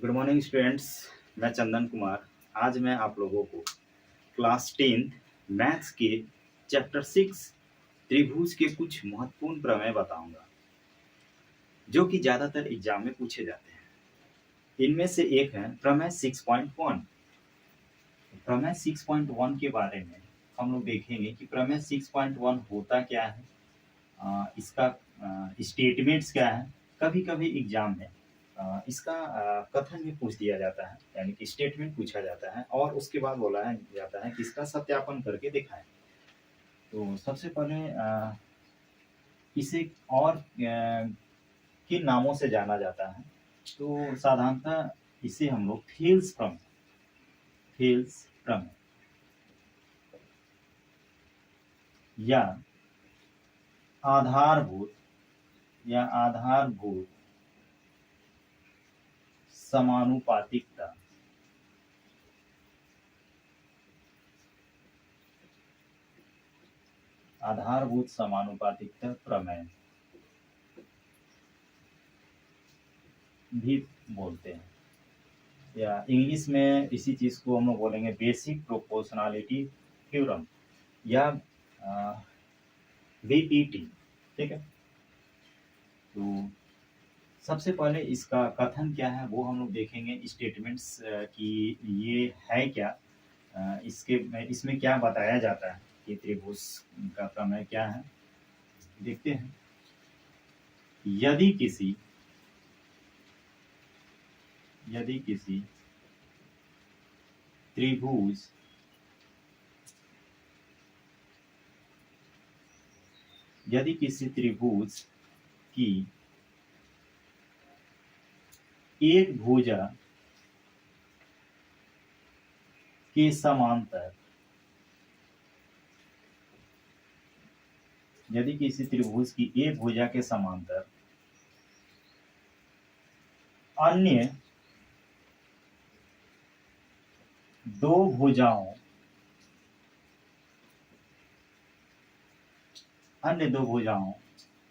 Good morning students. मैं चंदन कुमार। आज मैं आप लोगों को क्लास 10 मैथ्स के चैप्टर 6 त्रिभुज के कुछ महत्वपूर्ण प्रमेय बताऊंगा जो कि ज़्यादातर एग्जाम में पूछे जाते हैं। इनमें से एक है प्रमेय 6.1। प्रमेय 6.1 के बारे में हम लोग देखेंगे कि प्रमेय 6.1 होता क्या है, इसका स्टेटमेंट्स क्या है। कभी कभी एग्जाम में इसका कथन भी पूछ दिया जाता है, यानी कि स्टेटमेंट पूछा जाता है और उसके बाद बोला जाता है कि इसका सत्यापन करके दिखाएं। तो सबसे पहले इसे और किन नामों से जाना जाता है, तो साधारणतः इसे हम लोग थेल्स प्रमेय या आधारभूत समानुपातिकता प्रमेय भी बोलते हैं, या इंग्लिश में इसी चीज को हम लोग बोलेंगे बेसिक प्रोपोर्शनैलिटी थ्योरम या बीपीटी। ठीक है, तो सबसे पहले इसका कथन क्या है वो हम लोग देखेंगे, स्टेटमेंट्स कि ये है क्या, इसमें क्या बताया जाता है कि त्रिभुज का प्रमेय क्या है। देखते हैं। यदि किसी त्रिभुज की एक भुजा के समांतर, यदि किसी त्रिभुज की एक भुजा के समांतर अन्य दो भुजाओं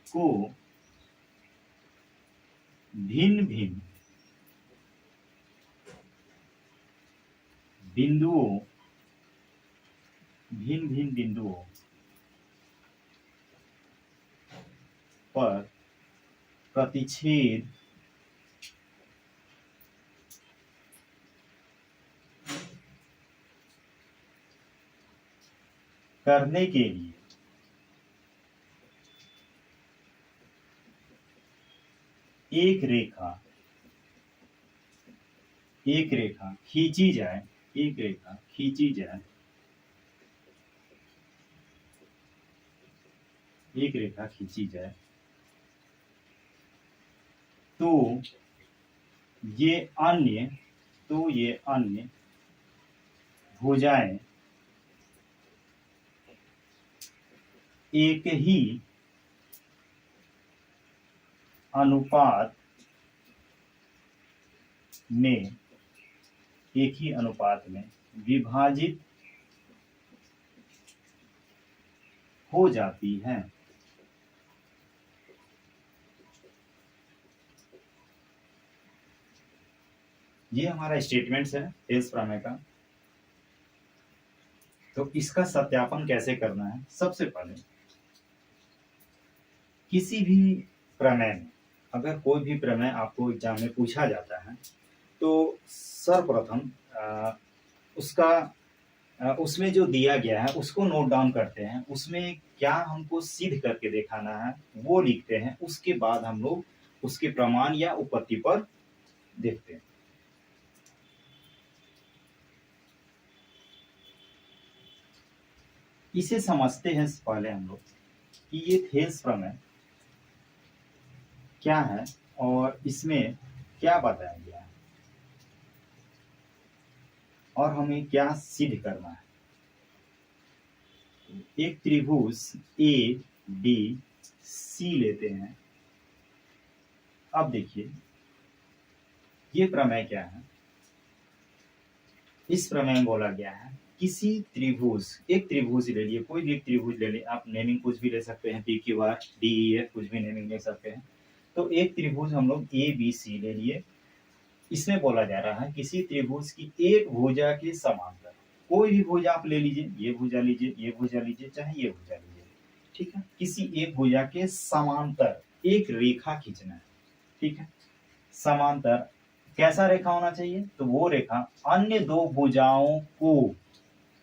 को भिन्न भिन्न बिंदुओं पर प्रतिच्छेद करने के लिए एक रेखा खींची जाए, तो ये अन्य भुजाएं एक ही अनुपात में विभाजित हो जाती हैं। ये हमारा स्टेटमेंट्स है थेल्स प्रमेय का। तो इसका सत्यापन कैसे करना है? सबसे पहले किसी भी प्रमेय में, अगर कोई भी प्रमेय आपको एग्जाम में पूछा जाता है तो सर्वप्रथम उसमें जो दिया गया है उसको नोट डाउन करते हैं, उसमें क्या हमको सिद्ध करके दिखाना है वो लिखते हैं। उसके बाद हम लोग उसके प्रमाण या उपपत्ति पर देखते हैं। इसे समझते हैं पहले हम लोग कि ये थेल्स प्रमेय क्या है और इसमें क्या बताया गया है और हमें क्या सिद्ध करना है। एक त्रिभुज ए बी सी लेते हैं। अब देखिए ये प्रमेय क्या है। इस प्रमेय में बोला गया है किसी त्रिभुज, एक त्रिभुज ले लिए, कोई भी एक त्रिभुज ले लिए, आप नेमिंग कुछ भी ले सकते हैं, P Q R D E F कुछ भी नेमिंग ले सकते हैं। तो एक त्रिभुज हम लोग ए बी सी ले लिए इसमें बोला जा रहा है किसी त्रिभुज की एक भुजा के समांतर, कोई भी भुजा आप ले लीजिए, ये भुजा लीजिए, ये भुजा लीजिए, चाहे ये भुजा लीजिए, ठीक है, किसी एक भुजा के समांतर एक रेखा खींचना है, ठीक है। समांतर कैसा रेखा होना चाहिए, तो वो रेखा अन्य दो भुजाओं को,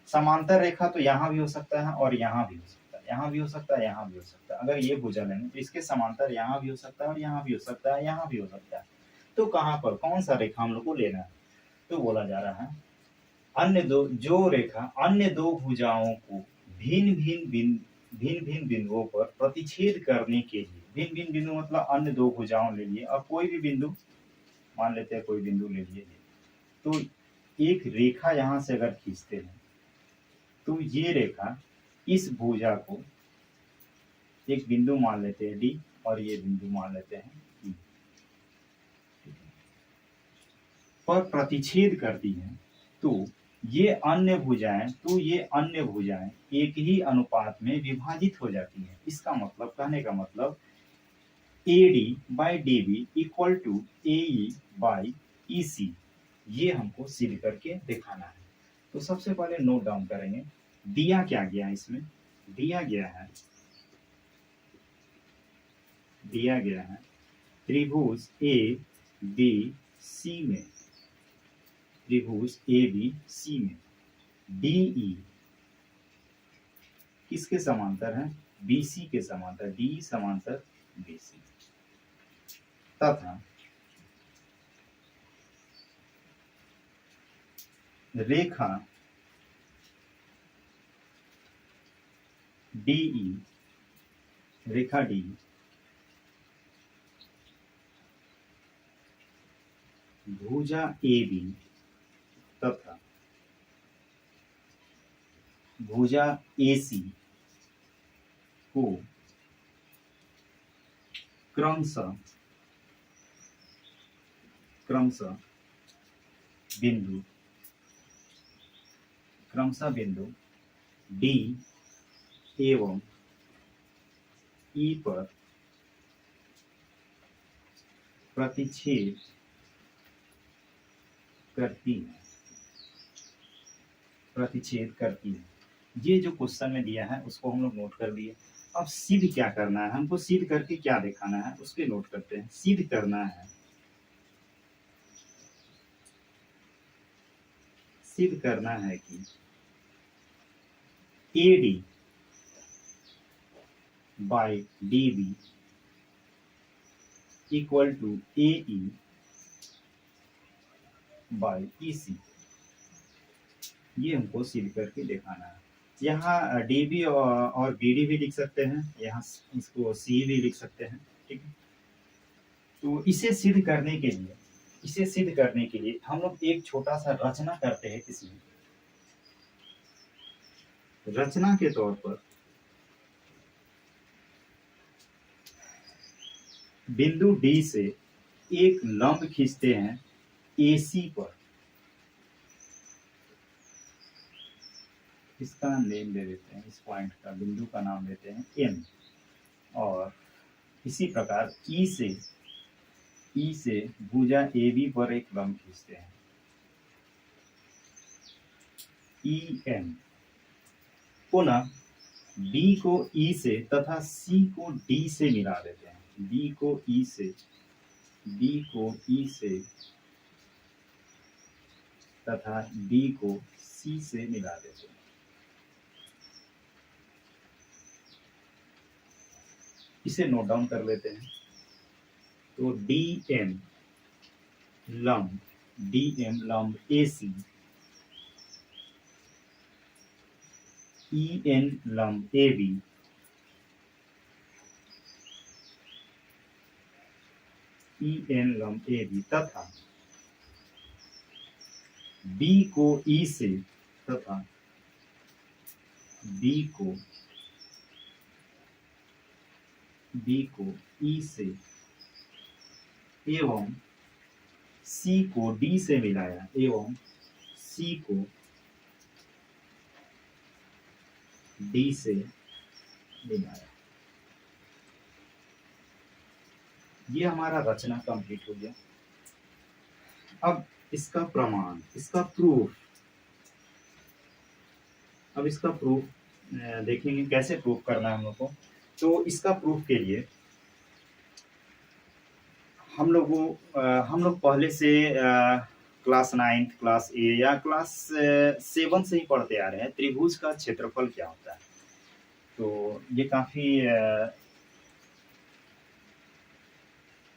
समांतर रेखा तो यहाँ भी हो सकता है और यहाँ भी हो सकता है, यहाँ भी हो सकता है, यहाँ भी हो सकता है। अगर ये भुजा लेंगे तो इसके समांतर यहाँ भी हो सकता है और यहाँ भी हो सकता है, यहाँ भी हो सकता है। तो कहाँ पर कौन सा रेखा हम लोग को लेना है, तो बोला जा रहा है अन्य दो, जो रेखा अन्य दो भुजाओं को भिन्न भिन्न बिंदुओं पर प्रतिच्छेद करने के लिए, भिन्न भिन्न बिंदु मतलब अन्य दो भुजाओं ले लिए, और कोई भी बिंदु मान लेते हैं, कोई बिंदु ले लिए, तो एक रेखा यहां से अगर खींचते हैं तो ये रेखा इस भुजा को एक बिंदु मान लेते हैं डी, और ये बिंदु मान लेते हैं ई, पर प्रतिच्छेद करती है। तो ये अन्य भुजाएं एक ही अनुपात में विभाजित हो जाती हैं। इसका मतलब, कहने का मतलब, AD by DB equal to AE by EC, ये हमको सिद्ध करके दिखाना है। तो सबसे पहले नोट डाउन करेंगे, दिया क्या गया है इसमें, दिया गया है त्रिभुज ABC में, त्रिभुज ABC में DE किसके समांतर है, BC के समांतर, DE समांतर BC, तथा रेखा DE, रेखा DE भुजा AB तथा भुजा AC को क्रमशः बिंदु D एवं E पर प्रतिच्छेद करती है। ये जो क्वेश्चन में दिया है उसको हम लोग नोट कर लिए। अब सिद्ध क्या करना है, हमको सिद्ध करके क्या दिखाना है, उसके नोट करते हैं। सिद्ध करना है कि AD by DB equal to AE by EC, ये हमको सिद्ध करके दिखाना है। यहाँ DB और BD भी लिख सकते हैं, यहाँ इसको C भी लिख सकते हैं, ठीक है। तो इसे सिद्ध करने के लिए हम लोग एक छोटा सा रचना करते हैं। किसी रचना के तौर पर बिंदु D से एक लंब खींचते हैं AC पर, इसका नेम दे देते हैं, इस पॉइंट का, बिंदु का नाम देते हैं M, और इसी प्रकार E से भुजा AB पर एक लंब खींचते हैं EM। पुनः B को E से तथा C को D से मिला देते हैं, B को E से तथा D को C से मिला देते हैं। इसे नोट डाउन कर लेते हैं। तो DM लंब AC, EN लंब AB, तथा B को E से तथा B को E से एवं C को D से मिलाया, एवं C को D से मिलाया। ये हमारा रचना कंप्लीट हो गया। अब इसका प्रमाण, इसका प्रूफ, अब इसका प्रूफ देखेंगे कैसे प्रूफ करना है हम लोग को। तो इसका प्रूफ के लिए हम लोग पहले से क्लास 9 क्लास 8 या क्लास 7 से ही पढ़ते आ रहे हैं त्रिभुज का क्षेत्रफल क्या होता है। तो ये काफी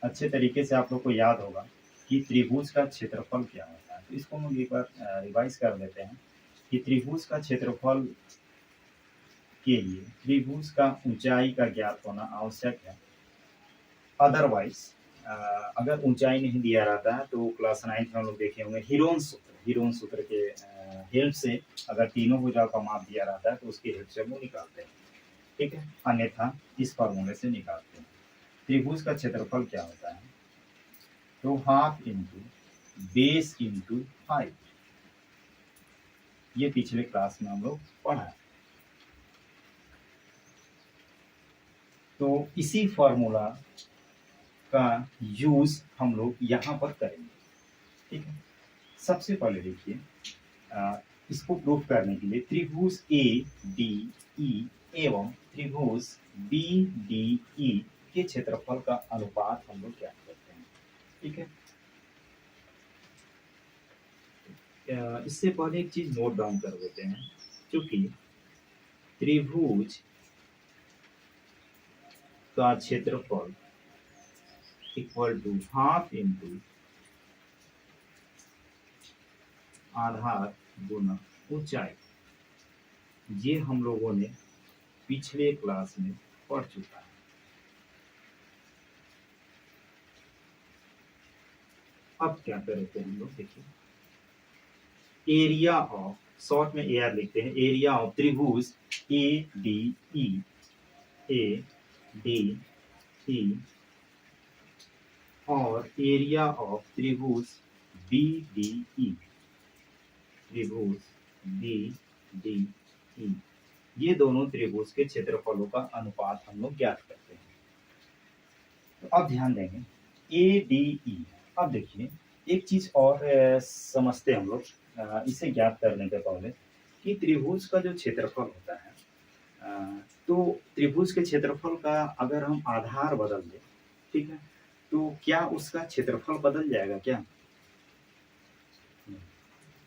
अच्छे तरीके से आप लोग को याद होगा कि त्रिभुज का क्षेत्रफल क्या होता है। तो इसको हम एक बार रिवाइज कर देते हैं कि त्रिभुज का क्षेत्रफल के लिए त्रिभुज का ऊंचाई का ज्ञात होना आवश्यक है। अदरवाइज अगर ऊंचाई नहीं दिया रहता है तो क्लास 9 में हम लोग देखे होंगे हीरोन सूत्र के हेल्प से अगर तीनों भुजाओं का माप दिया रहता है तो उसकी हेल्प से हम लोग निकालते हैं, ठीक है। अन्यथा इस फॉर्मूले से निकालते हैं। त्रिभुज का क्षेत्रफल क्या होता है, तो half into base into height, ये पिछले क्लास में हम लोग पढ़ा है। तो इसी फॉर्मूला का यूज हम लोग यहाँ पर करेंगे, ठीक है। सबसे पहले देखिए इसको प्रूफ करने के लिए त्रिभुज ए डी ई एवं त्रिभुज बी डी ई के क्षेत्रफल का अनुपात हम लोग क्या करते हैं, ठीक है। इससे पहले एक चीज नोट डाउन कर देते हैं, क्योंकि त्रिभुज का क्षेत्रफल इक्वल टू हाफ इंटू आधार गुना ऊंचाई, ये हम लोगों ने पिछले क्लास में पढ़ चुका है। अब क्या करते हैं हम लोग, देखिए एरिया ऑफ, शॉर्ट में एआर लिखते हैं, एरिया ऑफ त्रिभुज ए डी ई और एरिया ऑफ त्रिभुज बी डी ई, ये दोनों त्रिभुज के क्षेत्रफलों का अनुपात हम लोग ज्ञात करते हैं। तो अब ध्यान देंगे ए डी ई। अब देखिए एक चीज और समझते हैं हम लोग इसे ज्ञात करने के पहले कि त्रिभुज का जो क्षेत्रफल होता है, तो त्रिभुज के क्षेत्रफल का अगर हम आधार बदल दें, ठीक है, तो क्या उसका क्षेत्रफल बदल जाएगा क्या?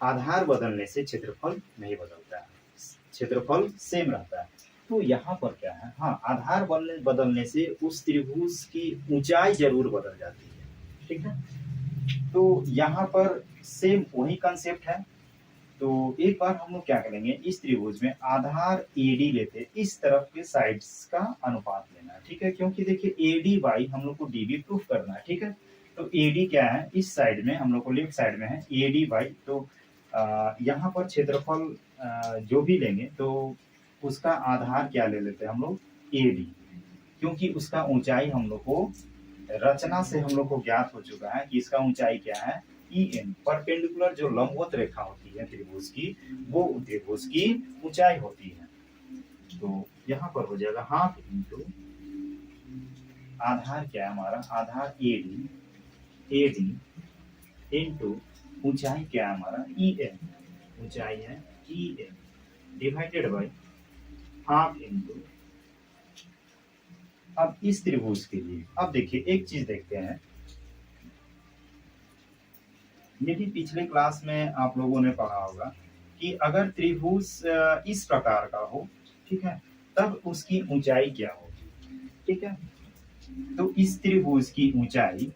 आधार बदलने से क्षेत्रफल नहीं बदलता है, क्षेत्रफल सेम रहता है। तो यहाँ पर क्या है, हाँ आधार बदलने से उस त्रिभुज की ऊंचाई जरूर बदल जाती है, ठीक है। तो यहाँ पर सेम वही कंसेप्ट है। तो एक बार हम लोग क्या करेंगे, इस त्रिभुज में आधार एडी लेते, इस तरफ के साइड्स का अनुपात लेना है, ठीक है। क्योंकि देखिए एडी बाई हम लोग को डीबी प्रूफ करना है, ठीक है। तो एडी क्या है, इस साइड में हम लोग को लेफ्ट साइड में है एडी बाई, तो यहाँ पर क्षेत्रफल जो भी लेंगे तो उसका आधार क्या ले लेते हैं हम लोग, एडी, क्योंकि उसका ऊंचाई हम लोग को रचना से हम लोग को ज्ञात हो चुका है कि इसका ऊंचाई क्या है, ई एन। परपेंडिकुलर जो लंबवत रेखा होती है त्रिभुज की, वो त्रिभुज की ऊंचाई होती है। तो यहाँ पर हो जाएगा हाफ इंटू आधार क्या है हमारा, आधार एडी इंटू ऊंचाई क्या है हमारा, ई एन, ऊंचाई है E N, divided by half into. अब इस त्रिभुज के लिए अब देखिए एक चीज देखते हैं, ये भी पिछले क्लास में आप लोगों ने पढ़ा होगा कि अगर त्रिभुज इस प्रकार का हो, ठीक है, तब उसकी ऊंचाई क्या होगी, ठीक है। तो इस त्रिभुज की ऊंचाई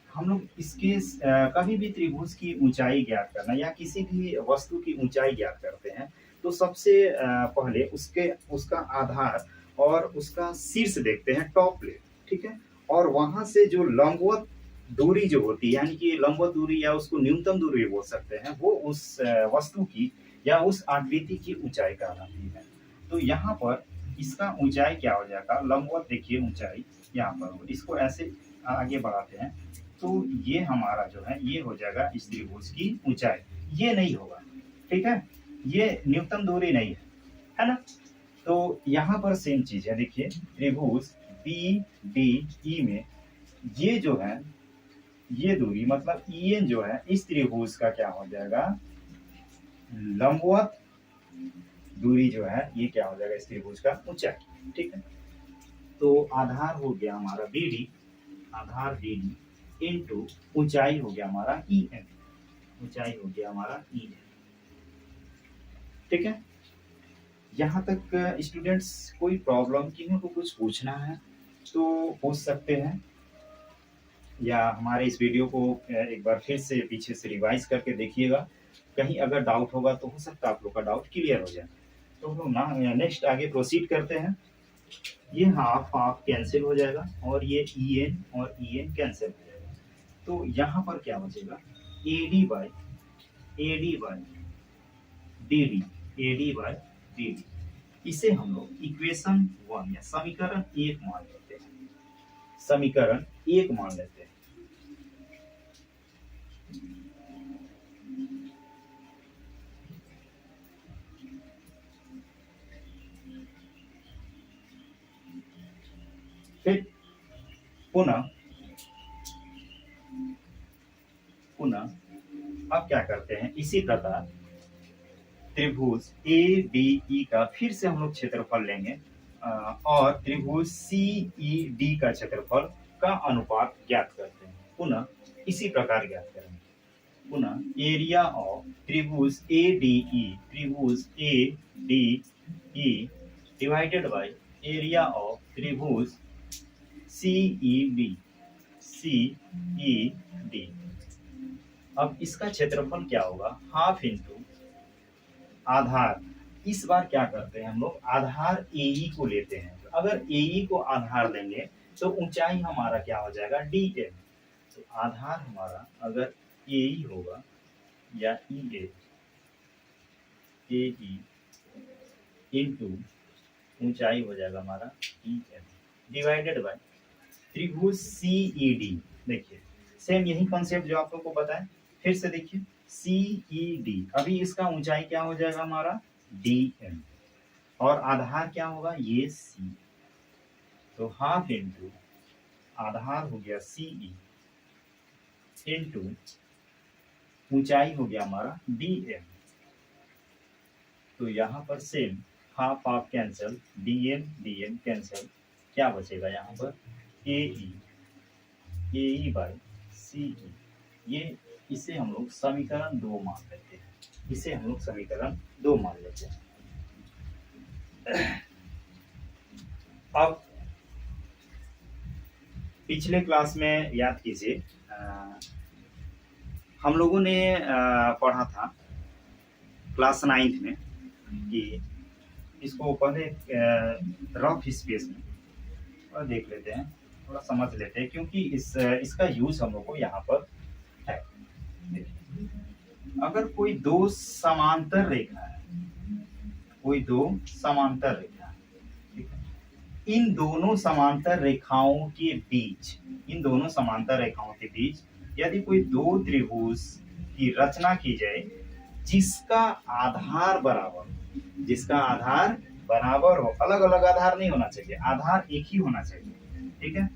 हम लोग इसके कभी भी त्रिभुज की ऊंचाई ज्ञात करना या किसी भी वस्तु की ऊंचाई ज्ञात करते हैं तो सबसे पहले उसका आधार और उसका शीर्ष देखते हैं, टॉप प्लेट, ठीक है। और वहां से जो लंबवत दूरी जो होती है, यानी कि लंबवत दूरी या उसको न्यूनतम दूरी बोल सकते हैं, वो उस वस्तु की या उस आकृति की ऊंचाई कहलाती है। तो यहाँ पर इसका ऊंचाई क्या हो जाएगा, लंबवत देखिए ऊंचाई यहाँ पर, इसको ऐसे आगे बढ़ाते हैं तो ये हमारा जो है ये हो जाएगा इस त्रिभुज की ऊंचाई, ये नहीं होगा, ठीक है, ये न्यूनतम दूरी नहीं है ना। तो यहाँ पर सेम चीज है, देखिए त्रिभुज बी डी ई में ये जो है ये दूरी मतलब EN जो है इस त्रिभुज का क्या हो जाएगा, लंबवत दूरी जो है ये क्या हो जाएगा इस त्रिभुज का ऊंचाई। ठीक है, तो आधार हो गया हमारा BD, आधार BD इनटू ऊंचाई हो गया हमारा EN, ऊंचाई हो गया हमारा EN। ठीक है, यहाँ तक स्टूडेंट्स कोई प्रॉब्लम, किन्हीं को कुछ पूछना है तो पूछ सकते हैं, या हमारे इस वीडियो को एक बार फिर से पीछे से रिवाइज करके देखिएगा। कहीं अगर डाउट होगा तो हो सकता है आप लोग का डाउट क्लियर हो जाए। तो हम लोग ना नेक्स्ट आगे प्रोसीड करते हैं। ये हाफ हाफ कैंसिल हो जाएगा और ये EN और EN कैंसिल हो जाएगा, तो यहाँ पर क्या बचेगा, AD बाई DD। इसे हम लोग इक्वेशन 1 या समीकरण 1 मान लेते हैं, समीकरण 1 मान लेते हैं। फिर पुनः अब क्या करते हैं, इसी प्रकार त्रिभुज ADE का फिर से हम लोग क्षेत्रफल लेंगे और त्रिभुज CED का क्षेत्रफल का अनुपात ज्ञात करते हैं। पुनः इसी प्रकार ज्ञात करेंगे। पुनः एरिया ऑफ त्रिभुज ADE divided by area of त्रिभुज CED। अब इसका क्षेत्रफल क्या होगा, हाफ इंटू आधार। इस बार क्या करते हैं हम लोग, आधार AE को लेते हैं। अगर AE को आधार लेंगे तो ऊंचाई हमारा क्या हो जाएगा, DM। तो आधार हमारा अगर AE होगा या AE इंटू ऊंचाई हो जाएगा हमारा EM डिवाइडेड बाय त्रिभुज CED। देखिए सेम यही कॉन्सेप्ट जो आप लोग को पता है, फिर से देखिए CED, अभी इसका ऊंचाई क्या हो जाएगा हमारा DM और आधार क्या होगा ये C, तो हाफ इंटू आधार हो गया CE इंटू ऊंचाई हो गया हमारा DM। तो यहाँ पर same half half cancel, DM cancel, क्या बचेगा यहाँ पर AE बाई CE। ये इसे हम लोग समीकरण 2 मान लेते हैं, इसे हम लोग समीकरण 2 मान लेते हैं। अब पिछले क्लास में याद कीजिए हम लोगों ने पढ़ा था क्लास 9 में कि इसको पहले रफ स्पेस में और देख लेते हैं, थोड़ा समझ लेते हैं, क्योंकि इसका यूज हम लोग को यहाँ पर है। अगर कोई दो समांतर रेखा है, कोई दो समांतर रेखा है, इन दोनों समांतर रेखाओं के बीच, इन दोनों समांतर रेखाओं के बीच यदि कोई दो त्रिभुज की रचना की जाए जिसका आधार बराबर, जिसका आधार बराबर हो, अलग अलग आधार नहीं होना चाहिए, आधार एक ही होना चाहिए। ठीक है,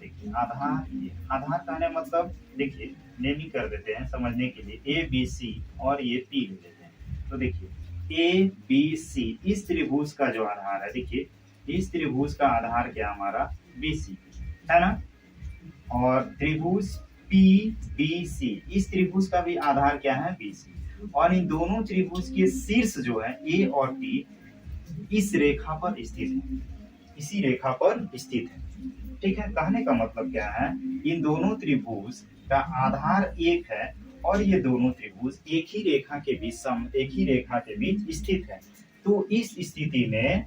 देखिए आधार कहने मतलब देखिए नेमिंग कर देते हैं समझने के लिए, ABC और ये P ले लेते हैं। तो देखिए ABC इस त्रिभुज का जो आधार है, देखिए इस त्रिभुज का आधार क्या हमारा BC है ना, और त्रिभुज PBC इस त्रिभुज का भी आधार क्या है BC, और इन दोनों त्रिभुज के शीर्ष जो है A और P इस रेखा पर स्थित है, इसी रेखा पर स्थित है। ठीक है, कहने का मतलब क्या है, इन दोनों त्रिभुज का आधार एक है और ये दोनों त्रिभुज एक ही रेखा के बीच स्थित है। तो इस स्थिति में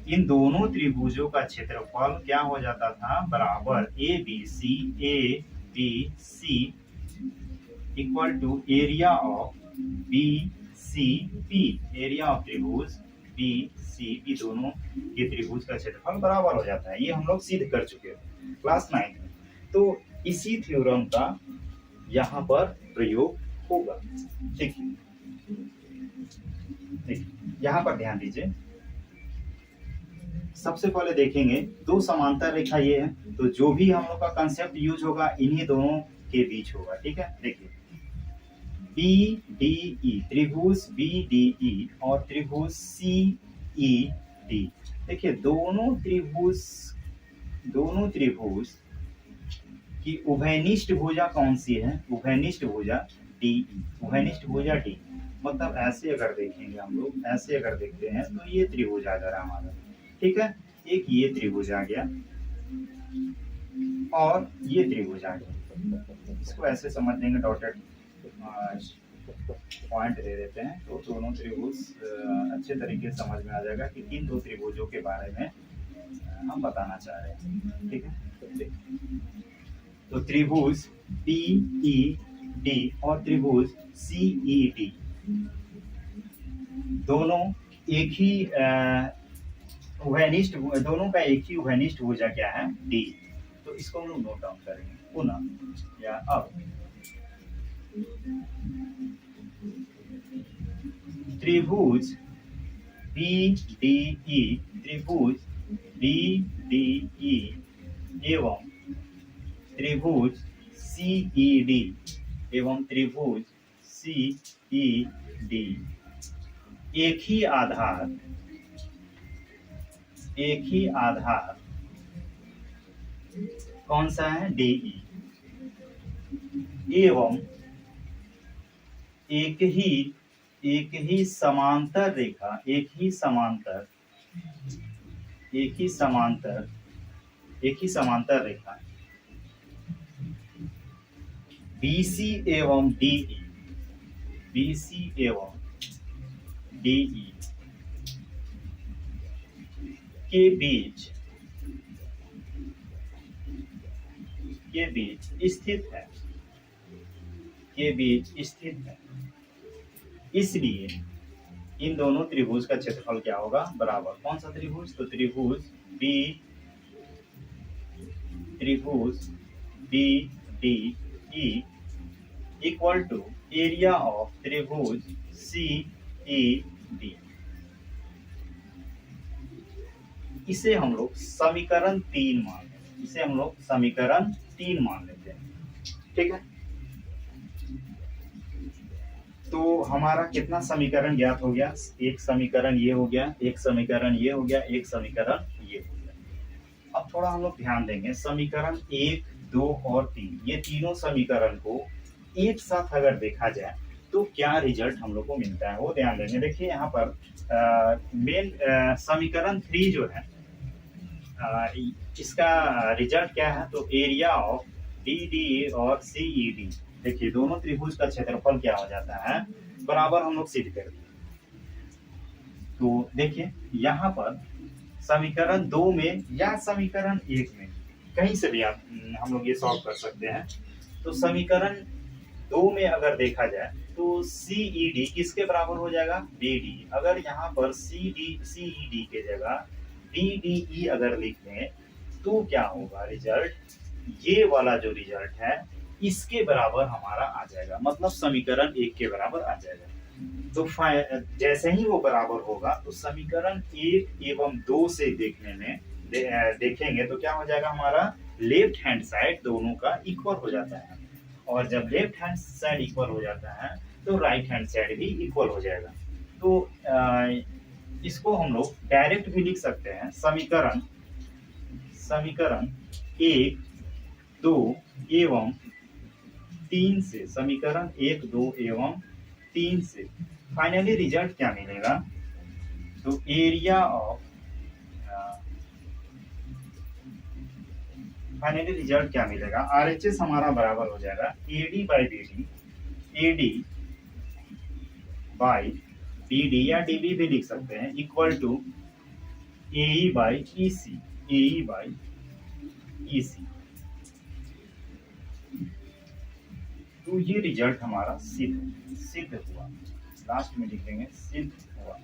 इन दोनों त्रिभुजों का क्षेत्रफल क्या हो जाता था, बराबर ABC equal to area of BCP, area of त्रिभुज BCP दोनों के त्रिभुज का क्षेत्रफल बराबर हो जाता है। ये हम लोग सिद्ध कर चुके हैं क्लास 9 में। तो इसी थ्योरम का यहाँ पर प्रयोग होगा। ठीक है, यहाँ पर ध्यान दीजिए, सबसे पहले देखेंगे दो समांतर रेखा ये है, तो जो भी हम लोग का कंसेप्ट यूज होगा इन्हीं दोनों के बीच होगा। ठीक है, देखिए बी डी ई, त्रिभुज बी डी ई और त्रिभुज सी ई डी। देखिए दोनों त्रिभुज की उभयनिष्ठ भुजा कौन सी है? उभयनिष्ठ भुजा डी। उभयनिष्ठ भुजा डी मतलब ऐसे अगर देखेंगे हम लोग, ऐसे अगर देखते हैं तो ये त्रिभुज आ जा रहा है हमारा। ठीक है, एक ये त्रिभुज आ गया और ये त्रिभुज आ गया। इसको ऐसे समझ लेंगे, डॉटेड पॉइंट दे देते हैं तो दोनों त्रिभुज अच्छे तरीके से समझ में आ जाएगा कि किन दो त्रिभुजों के बारे में हम बताना चाह रहे हैं। ठीक है, तो त्रिभुज पी ई डी और त्रिभुज सी ई डी दोनों एक ही उभयनिष्ठ, दोनों का एक ही उभयनिष्ठ भुजा क्या है? डी। तो इसको हम लोग नोट डाउन करेंगे पुनः या अब। त्रिभुज बी डी ई, त्रिभुज बी डी ई एवं त्रिभुज सी ई डी एवं त्रिभुज सी ई डी एक ही आधार कौन सा है? डी एवं एक ही समांतर रेखा, एक ही समांतर रेखा BC एवं DE, BC एवं DE के बीच स्थित है। इसलिए इन दोनों त्रिभुज का क्षेत्रफल क्या होगा? बराबर। कौन सा त्रिभुज? तो त्रिभुज B D E equal to area of त्रिभुज सी ई डी। इसे हम लोग समीकरण 3 मान लेते हैं। ठीक है, तो हमारा कितना समीकरण ज्ञात हो गया? एक समीकरण ये हो गया, एक समीकरण ये हो गया, एक समीकरण ये हो गया। अब थोड़ा हम लोग ध्यान देंगे, समीकरण 1, 2 और 3 ये तीनों समीकरण को एक साथ अगर देखा जाए तो क्या रिजल्ट हम लोग को मिलता है वो ध्यान देंगे। देखिए यहाँ पर मेन समीकरण 3 जो है इसका रिजल्ट क्या है? तो एरिया ऑफ BD और CED। देखिए दोनों त्रिभुज का क्षेत्रफल क्या हो जाता है? बराबर हम लोग सिद्ध कर दिए। तो देखिए यहाँ पर समीकरण 2 में या समीकरण 1 में कहीं से भी आप हम लोग ये सॉल्व कर सकते हैं। तो समीकरण 2 में अगर देखा जाए तो CED किसके बराबर हो जाएगा? BD। अगर यहाँ पर CED के जगह BDE अगर लिख दें तो क्या होगा रिजल्ट? ये वाला जो रिजल्ट है इसके बराबर हमारा आ जाएगा, मतलब समीकरण 1 के बराबर आ जाएगा। तो जैसे ही वो बराबर होगा तो समीकरण 1 एवं 2 से देखने में देखेंगे तो क्या हो जाएगा? हमारा लेफ्ट हैंड साइड दोनों का इक्वल हो जाता है, और जब लेफ्ट हैंड साइड इक्वल हो जाता है तो राइट हैंड साइड भी इक्वल हो जाएगा। तो इसको हम लोग डायरेक्ट भी लिख सकते हैं। समीकरण 1, 2 एवं 3 से, समीकरण 1, 2 एवं 3 से फाइनली रिजल्ट क्या मिलेगा? तो एरिया ऑफ फाइनली रिजल्ट क्या मिलेगा? RHS हमारा बराबर हो जाएगा AD by BD, AD by BD या DB भी लिख सकते हैं, equal to AE by EC, AE by EC। तो ये रिजल्ट हमारा सिद्ध हुआ, लास्ट में लिखेंगे सिद्ध हुआ।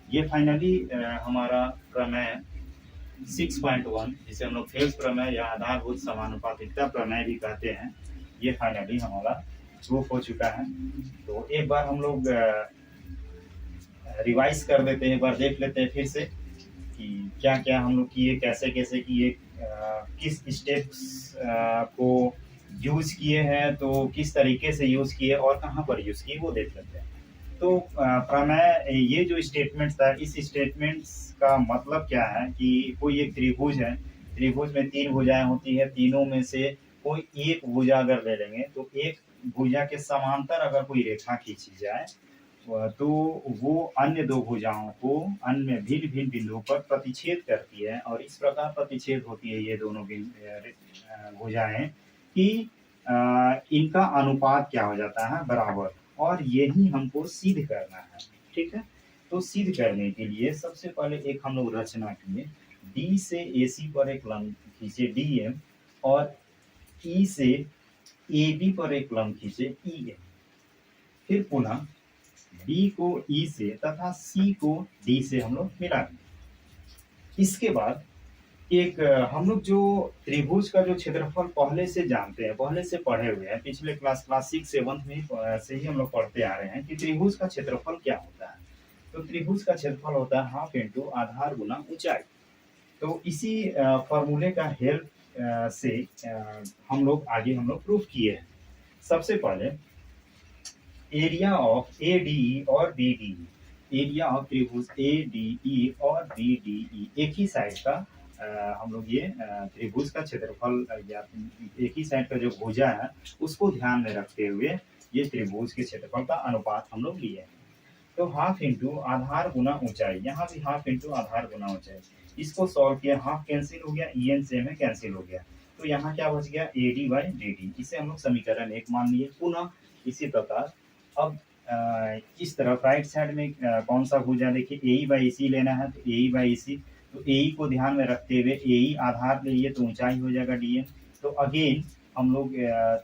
ये फाइनली हमारा प्रमेय 6.1 जिसे हम लोग फेल्स प्रमेय या आधारभूत समानुपातिकता प्रमेय भी कहते हैं, ये फाइनली हमारा प्रूफ हो चुका है। तो एक बार हम लोग रिवाइज कर देते हैं, एक बार देख लेते हैं फिर से कि क्या क्या हम लोग किए, कैसे कैसे किए, किस स्टेप्स को यूज़ किए हैं, तो किस तरीके से यूज़ किए और कहाँ पर यूज़ किए वो देख लेते हैं। तो प्रमेय ये जो स्टेटमेंट्स था, इस स्टेटमेंट्स का मतलब क्या है कि कोई एक त्रिभुज है, त्रिभुज में 3 भुजाएँ होती हैं, तीनों में से कोई एक भुजा अगर ले लेंगे तो एक भुजा के समांतर अगर कोई रेखा खींची जाए तो वो अन्य 2 भुजाओं को अन्य भिन्न-भिन्न बिंदुओं पर प्रतिच्छेद करती है और इस प्रकार प्रतिच्छेद होती है ये दोनों भुजाएँ कि इनका अनुपात क्या हो जाता है, बराबर। और यही हमको सिद्ध करना है, ठीक है। तो सिद्ध करने के लिए सबसे पहले एक हम लोग रचना किए, डी से AC पर एक लंब खींचे DM और E से AB पर एक लंब खींचे EM। फिर पुनः B को E से तथा C को D से हम लोग मिला देंगे। इसके बाद एक हम लोग जो त्रिभुज का जो क्षेत्रफल पहले से जानते हैं, पहले से पढ़े हुए हैं, पिछले क्लास 6-7 में से ही हम लोग पढ़ते आ रहे हैं कि त्रिभुज का क्षेत्रफल क्या होता है। तो त्रिभुज का क्षेत्रफल होता है हाफ इंटू आधार गुना ऊंचाई। तो इसी फॉर्मूले का हेल्प से हम लोग आगे प्रूफ किए हैं। सबसे पहले एरिया ऑफ ADE और BDE, एरिया ऑफ त्रिभुज ADE और BDE एक ही साइड का हम लोग ये त्रिभुज का क्षेत्रफल या एक ही साइड का जो भुजा है उसको ध्यान में रखते हुए ये त्रिभुज के क्षेत्रफल का अनुपात हम लोग लिए हैं। तो हाफ इंटू आधार गुना ऊंचाई, यहाँ भी हाफ इंटू आधार गुना ऊंचाई, इसको सॉल्व किया, हाफ कैंसिल हो गया, EN सेम है, कैंसिल हो गया, तो यहाँ क्या बच गया AD बाई DD। इसे हम लोग समीकरण 1 मान लिए। पुनः इसी प्रकार अब इस तरफ राइट साइड में कौन सा भुजा, देखिए AE बाई EC लेना है, तो AE बाई EC, तो AE को ध्यान में रखते हुए AE आधार ले लिए तो ऊंचाई हो जाएगा DM। तो अगेन हम लोग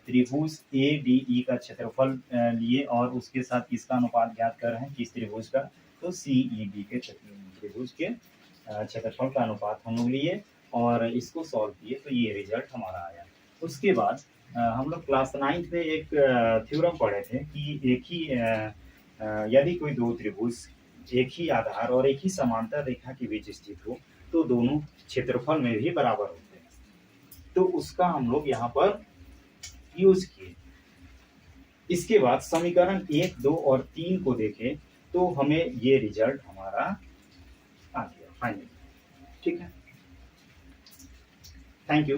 त्रिभुज ADE का क्षेत्रफल लिए और उसके साथ किसका अनुपात ज्ञात कर रहे हैं, किस त्रिभुज का, तो CED के त्रिभुज के क्षेत्रफल का अनुपात हम लोग लिए और इसको सॉल्व किए तो ये रिजल्ट हमारा आया। उसके बाद हम लोग क्लास 9th में एक थ्योरम पढ़े थे कि एक ही यदि कोई दो त्रिभुज एक ही आधार और एक ही समांतर रेखा के बीच स्थित हो तो दोनों क्षेत्रफल में भी बराबर होते हैं। तो उसका हम लोग यहाँ पर यूज किए। इसके बाद समीकरण 1, 2 और 3 को देखें तो हमें ये रिजल्ट हमारा आ गया फाइनल, ठीक है। Thank you.